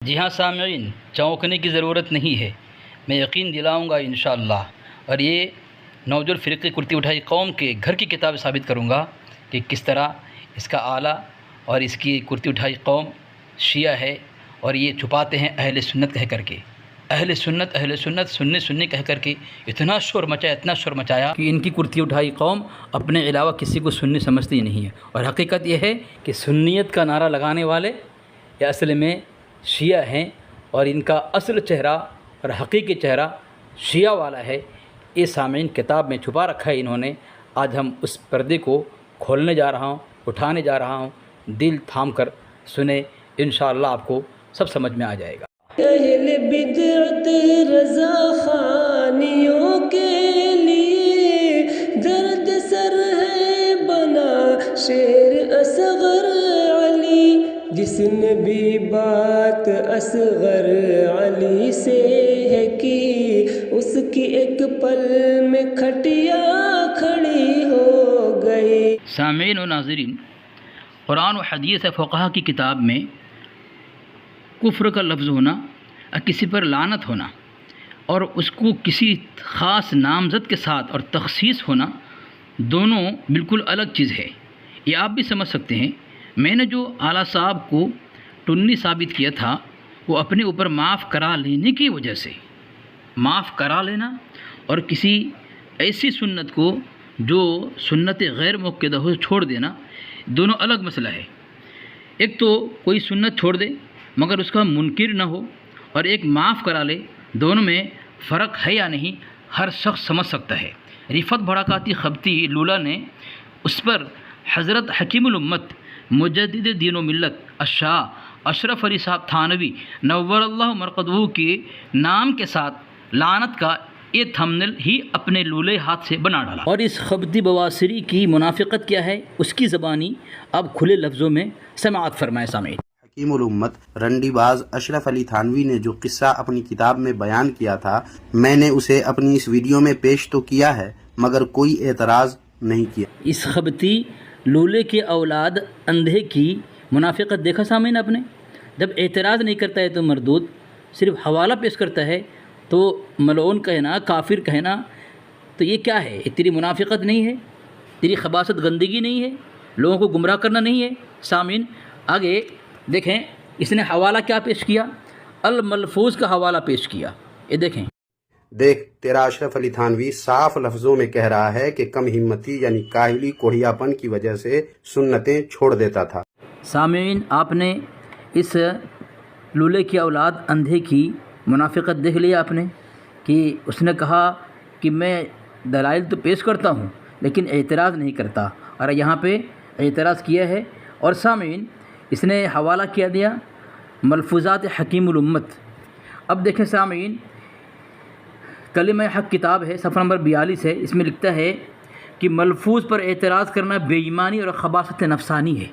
جی ہاں سامعین، چونکنے کی ضرورت نہیں ہے، میں یقین دلاؤں گا انشاءاللہ، اور یہ نوجل فرقے کرتی اٹھائی قوم کے گھر کی کتاب ثابت کروں گا کہ کس طرح اس کا آلہ اور اس کی کرتی اٹھائی قوم شیعہ ہے، اور یہ چھپاتے ہیں اہل سنت کہہ کر کے، اہل سنت سنی کہہ کر کے اتنا شور مچایا کہ ان کی کرتی اٹھائی قوم اپنے علاوہ کسی کو سنی سمجھتی نہیں ہے، اور حقیقت یہ ہے کہ سنیت کا نعرہ لگانے والے یہ اصل میں شیعہ ہیں، اور ان کا اصل چہرہ اور حقیقی چہرہ شیعہ والا ہے۔ یہ سامعین کتاب میں چھپا رکھا ہے انہوں نے۔ آج ہم اس پردے کو کھولنے جا رہا ہوں، اٹھانے جا رہا ہوں، دل تھام کر سنیں، انشاءاللہ آپ کو سب سمجھ میں آ جائے گا۔ اہل بدعت رضا خانیوں کے لیے درد سر ہے بنا شیر اصغر علی، جس نے بھی بات اصغر علی سے ہے کی، اس کی ایک پل میں کھٹیا کھڑی ہو گئی۔ سامعین و ناظرین، قرآن و حدیث فقہا کی کتاب میں کفر کا لفظ ہونا اور کسی پر لعنت ہونا اور اس کو کسی خاص نامزد کے ساتھ اور تخصیص ہونا دونوں بالکل الگ چیز ہے۔ یہ آپ بھی سمجھ سکتے ہیں۔ میں نے جو اعلیٰ صاحب کو ٹنی ثابت کیا تھا وہ اپنے اوپر معاف کرا لینے کی وجہ سے، معاف کرا لینا اور کسی ایسی سنت کو جو سنت غیر مؤکدہ ہو چھوڑ دینا، دونوں الگ مسئلہ ہے۔ ایک تو کوئی سنت چھوڑ دے مگر اس کا منکر نہ ہو، اور ایک معاف کرا لے، دونوں میں فرق ہے یا نہیں ہر شخص سمجھ سکتا ہے۔ رفعت بھڑکاتی خبتی لولا نے اس پر حضرت حکیم الامت مجدد دین و ملت الشاہ اشرف علی صاحب تھانوی نور اللہ مرقدہ کے نام کے ساتھ لعنت کا یہ تھمبنیل ہی اپنے لولے ہاتھ سے بنا ڈالا۔ اور اس خبتی بواسری کی منافقت کیا ہے، اس کی زبانی اب کھلے لفظوں میں سماعت فرمائے سامعین۔ حکیم الامت رنڈی باز اشرف علی تھانوی نے جو قصہ اپنی کتاب میں بیان کیا تھا، میں نے اسے اپنی اس ویڈیو میں پیش تو کیا ہے مگر کوئی اعتراض نہیں کیا۔ اس خبتی لولے کے اولاد اندھے کی منافقت دیکھا سامعین آپ نے؟ جب اعتراض نہیں کرتا ہے تو مردود، صرف حوالہ پیش کرتا ہے تو ملعون کہنا، کافر کہنا، تو یہ کیا ہے؟ یہ تیری منافقت نہیں ہے؟ تیری خباثت گندگی نہیں ہے؟ لوگوں کو گمراہ کرنا نہیں ہے؟ سامعین آگے دیکھیں، اس نے حوالہ کیا پیش کیا؟ الملفوظ کا حوالہ پیش کیا۔ یہ دیکھیں، دیکھ تیرا اشرف علی تھانوی صاف لفظوں میں کہہ رہا ہے کہ کم ہمتی یعنی کاہلی کوڑھیا پن کی وجہ سے سنتیں چھوڑ دیتا تھا۔ سامعین آپ نے اس لولے کی اولاد اندھے کی منافقت دیکھ لیا آپ نے، کہ اس نے کہا کہ میں دلائل تو پیش کرتا ہوں لیکن اعتراض نہیں کرتا، اور یہاں پہ اعتراض کیا ہے۔ اور سامعین اس نے حوالہ کیا دیا ملفوظات حکیم الامت۔ اب دیکھیں سامعین، کلمہ حق کتاب ہے، صفحہ نمبر 42 ہے، اس میں لکھتا ہے کہ ملفوظ پر اعتراض کرنا بے ایمانی اور خباثت نفسانی ہے۔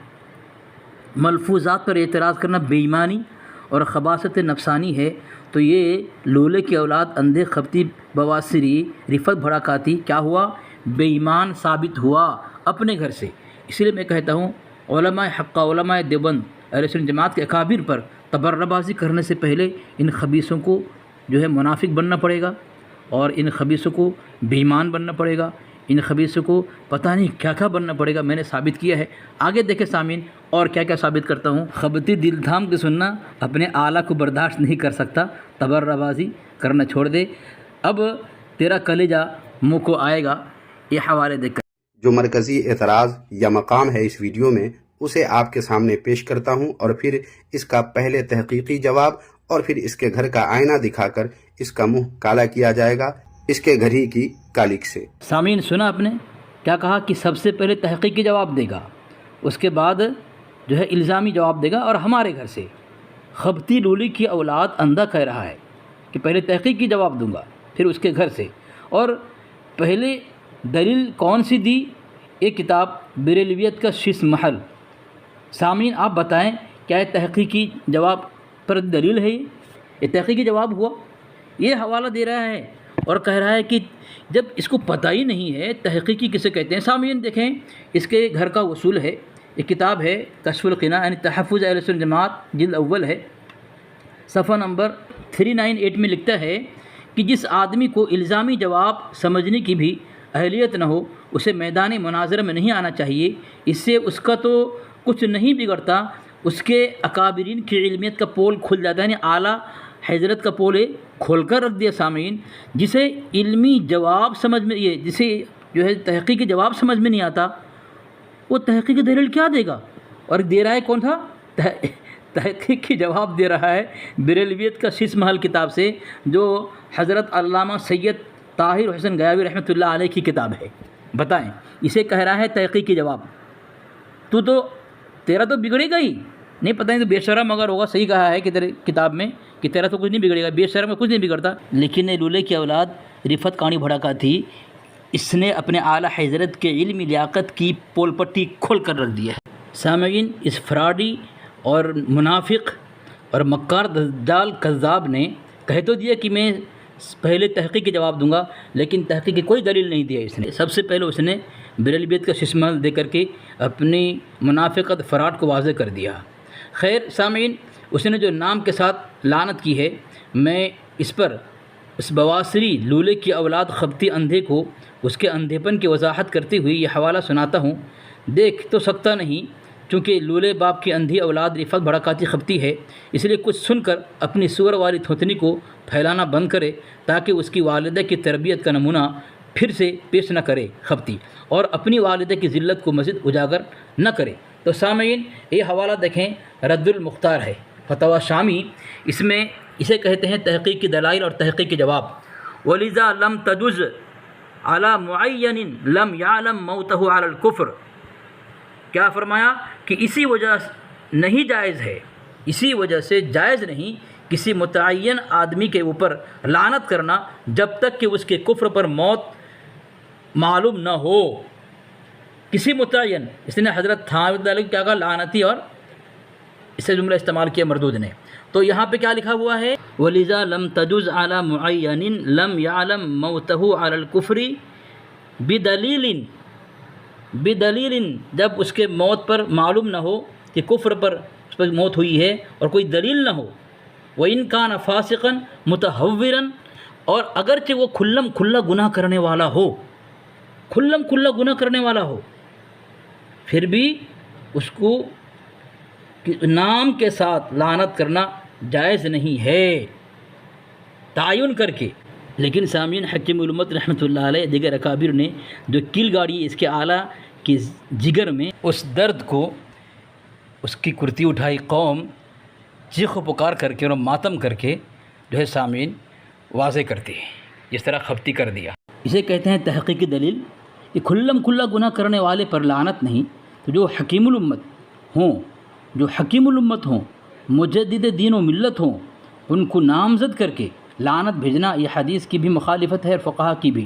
ملفوظات پر اعتراض کرنا بے ایمانی اور خباثت نفسانی ہے، تو یہ لولے کی اولاد اندھے خبتی بواسری رفعت بھڑکاتی کیا ہوا؟ بے ایمان ثابت ہوا اپنے گھر سے۔ اس لیے میں کہتا ہوں علماء حق، علماء دیوبند، اہل سنت جماعت کے اکابر پر تبرہ بازی کرنے سے پہلے ان خبیثوں کو جو ہے منافق بننا پڑے گا، اور ان خبیثوں کو بے ایمان بننا پڑے گا، ان خبیثوں کو پتہ نہیں کیا کیا بننا پڑے گا۔ میں نے ثابت کیا ہے، آگے دیکھیں سامعین اور کیا کیا ثابت کرتا ہوں۔ خبتی دل تھام کے سننا اپنے اعلیٰ کو برداشت نہیں کر سکتا، تبرہ بازی کرنا چھوڑ دے، اب تیرا کلیجہ منہ کو آئے گا۔ یہ حوالے دیکھ کر جو مرکزی اعتراض یا مقام ہے اس ویڈیو میں، اسے آپ کے سامنے پیش کرتا ہوں، اور پھر اس کا پہلے تحقیقی جواب اور پھر اس کے گھر کا آئینہ دکھا کر اس کا منہ کالا کیا جائے گا اس کے گھر ہی کی کالک سے۔ سامعین سنا آپ نے کیا کہا کہ سب سے پہلے تحقیقی جواب دے گا، اس کے بعد جو ہے الزامی جواب دے گا، اور ہمارے گھر سے۔ خبتی لولی کی اولاد اندھا کہہ رہا ہے کہ پہلے تحقیقی جواب دوں گا پھر اس کے گھر سے، اور پہلے دلیل کون سی دی؟ یہ کتاب بریلویت کا شش محل۔ سامعین آپ بتائیں کیا یہ تحقیقی جواب پر دلیل ہے؟ یہ تحقیقی جواب ہوا؟ یہ حوالہ دے رہا ہے اور کہہ رہا ہے کہ جب اس کو پتہ ہی نہیں ہے تحقیقی کسے کہتے ہیں۔ سامعین دیکھیں اس کے گھر کا وصول ہے، یہ کتاب ہے کشف القناع یعنی تحفظ اہل سنت جماعت جلد اول ہے، صفحہ نمبر 398 میں لکھتا ہے کہ جس آدمی کو الزامی جواب سمجھنے کی بھی اہلیت نہ ہو اسے میدان مناظرہ میں نہیں آنا چاہیے، اس سے اس کا تو کچھ نہیں بگڑتا، اس کے اکابرین کی علمیت کا پول کھل جاتا ہے، یعنی اعلیٰ حضرت کا پول کھول کر رکھ دیا سامعین۔ جسے علمی جواب سمجھ میں جسے جو ہے تحقیقی جواب سمجھ میں نہیں آتا وہ تحقیقی دلیل کیا دے گا؟ اور دے رہا ہے کون تھا؟ تحقیقی جواب دے رہا ہے بریلویت کا شش محل کتاب سے، جو حضرت علامہ سید طاہر حسین گیاوی رحمۃ اللہ علیہ کی کتاب ہے۔ بتائیں، اسے کہہ رہا ہے تحقیقی جواب، تیرا تو بگڑے گا ہی نہیں، پتہ نہیں تو بے شرم اگر ہوگا، صحیح کہا ہے کہ تیرے کتاب میں کہ تیرا تو کچھ نہیں بگڑے گا، بے شرم میں کچھ نہیں بگڑتا۔ لیکن لولے کی اولاد رفت کانی بھڑکا تھی، اس نے اپنے اعلیٰ حضرت کے علمی لیاقت کی پول پٹی کھول کر رکھ دیا ہے۔ سامعین، اس فراڈی اور منافق اور مکار دجال کذاب نے کہہ تو دیا کہ میں پہلے تحقیق کے جواب دوں گا، لیکن تحقیق کی کوئی دلیل نہیں دیا اس نے۔ سب سے پہلے اس نے بریلویت کا شش محل دے کر کے اپنی منافقت فراڈ کو واضح کر دیا۔ خیر سامعین، اس نے جو نام کے ساتھ لعنت کی ہے، میں اس پر اس بواسری لولے کی اولاد خبتی اندھے کو اس کے اندھے پن کی وضاحت کرتے ہوئے یہ حوالہ سناتا ہوں۔ دیکھ تو سکتا نہیں، چونکہ لولے باپ کی اندھی اولاد رفت بھڑکاتی خبتی ہے، اس لیے کچھ سن کر اپنی سور والی تھوتنی کو پھیلانا بند کرے تاکہ اس کی والدہ کی تربیت کا نمونہ پھر سے پیش نہ کرے خبتی، اور اپنی والدہ کی ذلت کو مزید اجاگر نہ کرے۔ تو سامعین، یہ حوالہ دیکھیں، رد المختار ہے، فتویٰ شامی، اس میں اسے کہتے ہیں تحقیق کی دلائل اور تحقیق کے جواب۔ وَلِذَا لَمْ تَجُزْ عَلَى مُعَيَّنٍ لَمْ يَعْلَمْ مَوْتَهُ عَلَى الْكُفْرِ، کیا فرمایا کہ اسی وجہ نہیں جائز ہے، اسی وجہ سے جائز نہیں کسی متعین آدمی کے اوپر لعنت کرنا جب تک کہ اس کے کفر پر موت معلوم نہ ہو۔ کسی متعین، اس نے حضرت تھانوی علیہ کیا کہا؟ لعنتی، اور اس سے جملہ استعمال کیا مردود نے۔ تو یہاں پہ کیا لکھا ہوا ہے؟ وَلِذَا لَمْ تَجُزْ عَلَى مُعَيَّنٍ لَمْ يَعْلَمْ مَوْتَهُ عَلَى الْكُفْرِ بدلیل، جب اس کے موت پر معلوم نہ ہو کہ کفر پر اس پر موت ہوئی ہے اور کوئی دلیل نہ ہو۔ وَإِنْ كَانَ فَاسِقًا مُتَحَوِّرًا، اور اگرچہ وہ کھلم کھلا گناہ کرنے والا ہو، کھلم کھلا گناہ کرنے والا ہو، پھر بھی اس کو نام کے ساتھ لعنت کرنا جائز نہیں ہے، تعین کر کے۔ لیکن سامعین، حکیم الامت رحمۃ اللہ علیہ دیگر اکابر نے جو کیل گاڑی اس کے اعلیٰ کی جگر میں اس درد کو، اس کی کرتی اٹھائی قوم چیخ و پکار کر کے اور ماتم کر کے جو ہے سامعین واضح کرتی ہے، اس طرح خبتی کر دیا۔ اسے کہتے ہیں تحقیقی دلیل کہ کھلم کھلا گناہ کرنے والے پر لعنت نہیں، تو جو حکیم الامت ہوں، مجدد دین و ملت ہوں، ان کو نامزد کر کے لعنت بھیجنا یہ حدیث کی بھی مخالفت ہے اور فقہا کی بھی۔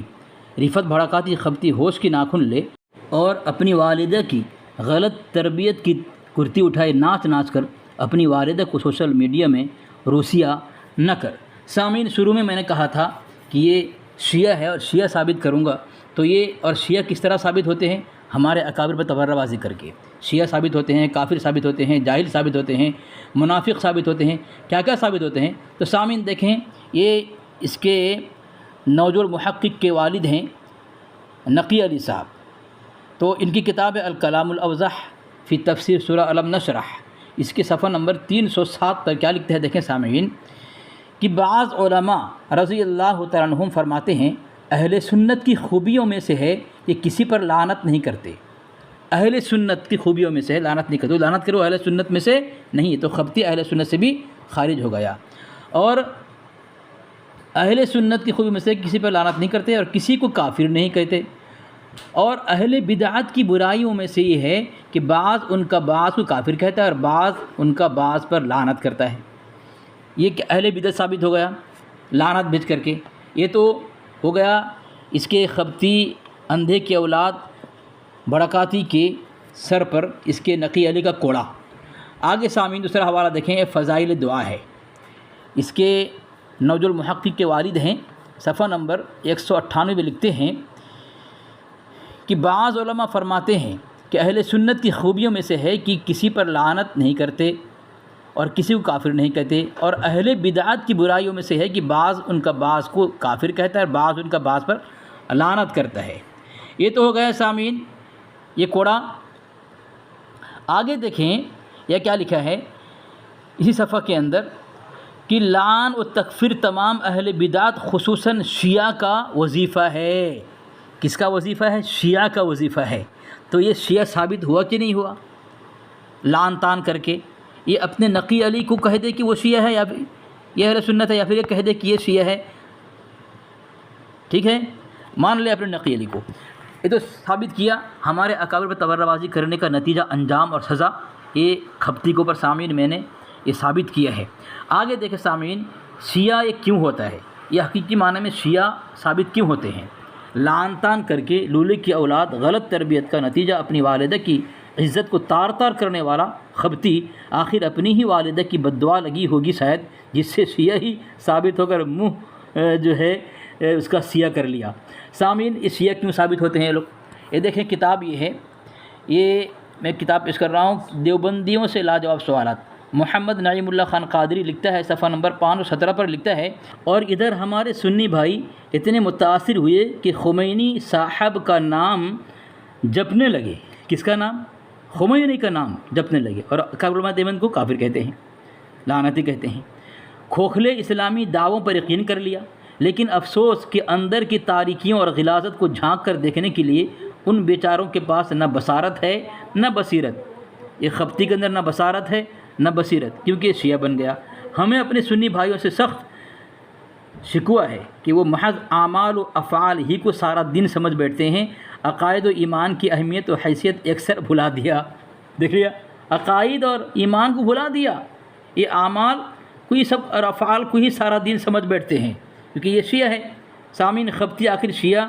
رفت بھڑکاتی خبتی ہوش کی ناخن لے اور اپنی والدہ کی غلط تربیت کی کرتی اٹھائے ناچ ناچ کر اپنی والدہ کو سوشل میڈیا میں روسیہ نہ کر۔ سامعین، شروع میں نے کہا تھا کہ یہ شیعہ ہے اور شیعہ ثابت کروں گا، تو یہ اور شیعہ کس طرح ثابت ہوتے ہیں؟ ہمارے اکابر پر تبرہ بازی کر کے شیعہ ثابت ہوتے ہیں، کافر ثابت ہوتے ہیں، جاہل ثابت ہوتے ہیں، منافق ثابت ہوتے ہیں، کیا کیا ثابت ہوتے ہیں۔ تو سامعین دیکھیں، یہ اس کے نوجو المحقق کے والد ہیں نقی علی صاحب، تو ان کی کتاب ہے الکلام الاوضح فی تفسیر سورہ الم نشرح، اس کے صفحہ نمبر 307 پر کیا لکھتے ہیں دیکھیں سامعین، کہ بعض علماء رضی اللہ تعالیٰ عنہم فرماتے ہیں اہل سنت کی خوبیوں میں سے ہے کہ کسی پر لعنت نہیں کرتے۔ اہل سنت کی خوبیوں میں سے ہے لعنت نہیں کرتے، لعنت کرو اہل سنت میں سے نہیں، تو خبتی اہل سنت سے بھی خارج ہو گیا۔ اور اہل سنت کی خوبی میں سے کسی پر لعنت نہیں کرتے اور کسی کو کافر نہیں کہتے۔ اور اہل بدعت کی برائیوں میں سے یہ ہے کہ بعض ان کا بعض کو کافر کہتا ہے اور بعض ان کا بعض پر لعنت کرتا ہے۔ یہ کہ اہل بدعت ثابت ہو گیا لعنت بھیج کر کے۔ یہ تو ہو گیا اس کے خبتی اندھے کی اولاد بڑکاتی کے سر پر اس کے نقی علی کا کوڑا۔ آگے سامعین دوسرا حوالہ دیکھیں، فضائل دعا ہے، اس کے نوجو المحقق کے والد ہیں، صفحہ نمبر 198 میں لکھتے ہیں کہ بعض علماء فرماتے ہیں کہ اہل سنت کی خوبیوں میں سے ہے کہ کسی پر لعنت نہیں کرتے اور کسی کو کافر نہیں کہتے، اور اہل بدعات کی برائیوں میں سے ہے کہ بعض ان کا بعض کو کافر کہتا ہے اور بعض ان کا بعض پر لعنت کرتا ہے۔ یہ تو ہو گیا سامعین یہ کوڑا۔ آگے دیکھیں یہ کیا لکھا ہے اسی صفحہ کے اندر کہ لعن و تکفیر تمام اہل بدعات خصوصاً شیعہ کا وظیفہ ہے۔ کس کا وظیفہ ہے؟ شیعہ کا وظیفہ ہے۔ تو یہ شیعہ ثابت ہوا کہ نہیں ہوا؟ لعن تان کر کے یہ اپنے نقی علی کو کہہ دے کہ وہ شیعہ ہے، یا پھر یہ اہل سنت ہے، یا پھر یہ کہہ دے کہ یہ شیعہ ہے، ٹھیک ہے، مان لے اپنے نقی علی کو۔ یہ تو ثابت کیا ہمارے اکابر پر تبرہ بازی کرنے کا نتیجہ، انجام اور سزا یہ کھپتی کے اوپر سامعین میں نے یہ ثابت کیا ہے۔ آگے دیکھیں سامعین شیعہ یہ کیوں ہوتا ہے، یہ حقیقی معنی میں شیعہ ثابت کیوں ہوتے ہیں؟ لعن طعن کر کے لولے کی اولاد غلط تربیت کا نتیجہ اپنی والدہ کی عزت کو تار تار کرنے والا خبتی آخر اپنی ہی والدہ کی بد دعا لگی ہوگی شاید، جس سے شیعہ ہی ثابت ہو کر منہ جو ہے اس کا سیاہ کر لیا۔ سامعین اس شیعہ کیوں ثابت ہوتے ہیں یہ لوگ؟ یہ دیکھیں کتاب یہ ہے، یہ میں کتاب پیش کر رہا ہوں دیوبندیوں سے لاجواب سوالات، محمد نعیم اللہ خان قادری لکھتا ہے، صفحہ نمبر 517 پر لکھتا ہے، اور ادھر ہمارے سنی بھائی اتنے متاثر ہوئے کہ خمینی صاحب کا نام جپنے لگے۔ کس کا نام؟ خمینی کا نام جپنے لگے، اور اکابر علماء دیوبند کو کافر کہتے ہیں، لعنتی کہتے ہیں۔ کھوکھلے اسلامی دعووں پر یقین کر لیا، لیکن افسوس کہ اندر کی تاریکیوں اور غلاظت کو جھانک کر دیکھنے کے لیے ان بیچاروں کے پاس نہ بصارت ہے نہ بصیرت۔ یہ خبتی کے اندر نہ بصارت ہے نہ بصیرت، کیونکہ یہ شیعہ بن گیا۔ ہمیں اپنے سنی بھائیوں سے سخت شکوہ ہے کہ وہ محض اعمال و افعال ہی کو سارا دین سمجھ بیٹھتے ہیں، عقائد و ایمان کی اہمیت و حیثیت اکثر بھلا دیا۔ دیکھ لیا، عقائد اور ایمان کو بھلا دیا، یہ اعمال کو ہی سب اور افعال کو ہی سارا دین سمجھ بیٹھتے ہیں، کیونکہ یہ شیعہ ہے۔ سامعین خبتی آخر شیعہ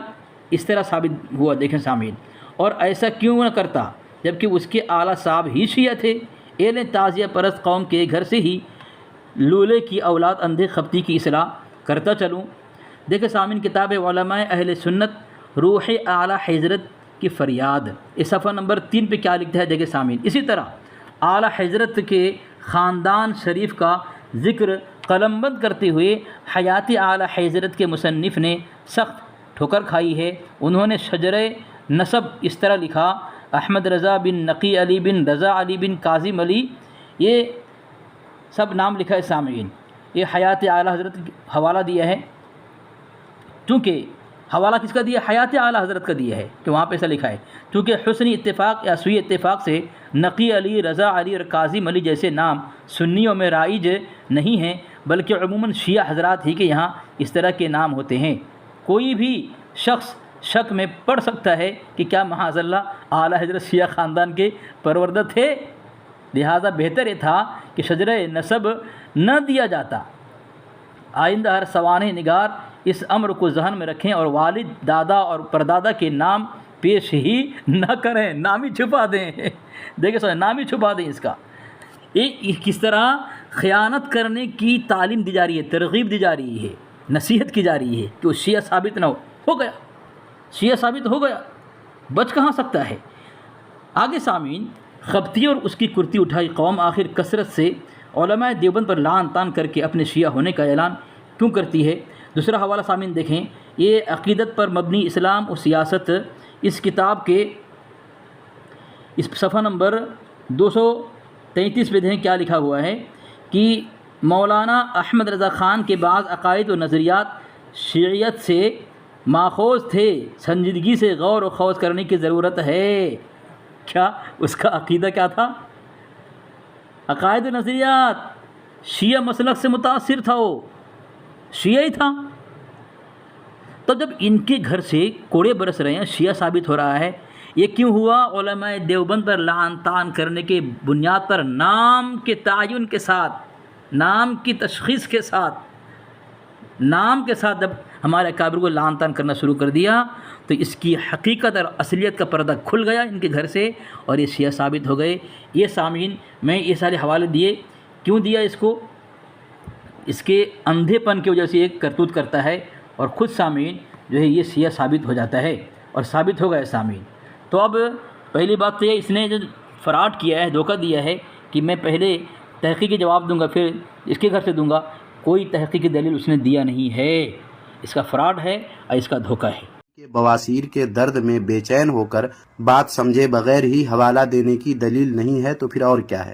اس طرح ثابت ہوا، دیکھیں سامعین، اور ایسا کیوں نہ کرتا جبکہ اس کے اعلیٰ صاحب ہی شیعہ تھے؟ اہل تعزیہ پرست قوم کے گھر سے ہی لولے کی اولاد اندھے خبتی کی اصلاح کرتا چلوں۔ دیکھیں سامعین کتاب علماء اہل سنت روح اعلیٰ حضرت کی فریاد، اس صفحہ نمبر 3 پہ کیا لکھتا ہے دیکھیں سامعین۔ اسی طرح اعلیٰ حضرت کے خاندان شریف کا ذکر قلم بند کرتے ہوئے حیات اعلیٰ حضرت کے مصنف نے سخت ٹھوکر کھائی ہے۔ انہوں نے شجرہ نسب اس طرح لکھا: احمد رضا بن نقی علی بن رضا علی بن کاظم علی، یہ سب نام لکھا ہے سامعین۔ یہ حیات اعلیٰ حضرت حوالہ دیا ہے، چونکہ حوالہ کس کا دیا؟ حیات اعلیٰ حضرت کا دیا ہے، کہ وہاں پہ ایسا لکھا ہے چونکہ حسنی اتفاق یا سوئی اتفاق سے نقی علی، رضا علی اور کاظم علی جیسے نام سنیوں میں رائج نہیں ہیں، بلکہ عموماً شیعہ حضرات ہی کے یہاں اس طرح کے نام ہوتے ہیں۔ کوئی بھی شخص شک میں پڑ سکتا ہے کہ کیا معاذ اللہ اعلیٰ حضرت شیعہ خاندان کے پروردہ تھے؟ لہٰذا بہتر یہ تھا کہ شجرہ نسب نہ دیا جاتا۔ آئندہ ہر سوانح نگار اس امر کو ذہن میں رکھیں اور والد، دادا اور پردادا کے نام پیش ہی نہ کریں، نام ہی چھپا دیں۔ دیکھیں سو نام ہی چھپا دیں اس کا۔ یہ کس طرح خیانت کرنے کی تعلیم دی جا رہی ہے، ترغیب دی جا رہی ہے، نصیحت کی جا رہی ہے کہ وہ شیعہ ثابت نہ ہو گیا، شیعہ ثابت ہو گیا، بچ کہاں سکتا ہے۔ آگے سامعین خبتی اور اس کی کرتی اٹھائی قوم آخر کثرت سے علماء دیوبند پر لعن طعن کر کے اپنے شیعہ ہونے کا اعلان کیوں کرتی ہے؟ دوسرا حوالہ سامعین دیکھیں، یہ عقیدت پر مبنی اسلام و سیاست، اس کتاب کے اس صفحہ نمبر 233 پہ دیکھیں کیا لکھا ہوا ہے کہ مولانا احمد رضا خان کے بعض عقائد و نظریات شیعیت سے ماخوذ تھے، سنجیدگی سے غور و خوض کرنے کی ضرورت ہے۔ کیا اس کا عقیدہ کیا تھا؟ عقائد و نظریات شیعہ مسلک سے متاثر تھا، وہ شیعہ ہی تھا۔ تب جب ان کے گھر سے کوڑے برس رہے ہیں، شیعہ ثابت ہو رہا ہے، یہ کیوں ہوا؟ علماء دیوبند پر لعن طعن کرنے کے بنیاد پر نام کے تعین کے ساتھ، نام کی تشخیص کے ساتھ، نام کے ساتھ جب ہمارے اکابر کو لعن طعن کرنا شروع کر دیا تو اس کی حقیقت اور اصلیت کا پردہ کھل گیا ان کے گھر سے، اور یہ شیعہ ثابت ہو گئے۔ یہ سامعین میں یہ سارے حوالے دیے، کیوں دیا اس کو؟ اس کے اندھے پن کی وجہ سے ایک کرتوت کرتا ہے، اور خود سامعین جو ہے یہ شیعہ ثابت ہو جاتا ہے، اور ثابت ہو گئے سامعین۔ تو اب پہلی بات تو یہ اس نے جو فراڈ کیا ہے، دھوکہ دیا ہے کہ میں پہلے تحقیقی جواب دوں گا پھر اس کے گھر سے دوں گا، کوئی تحقیقی دلیل اس نے دیا نہیں ہے، اس کا فراڈ ہے اور اس کا دھوکہ ہے۔ کہ بواسیر کے درد میں بے چین ہو کر بات سمجھے بغیر ہی حوالہ دینے کی دلیل نہیں ہے تو پھر اور کیا ہے؟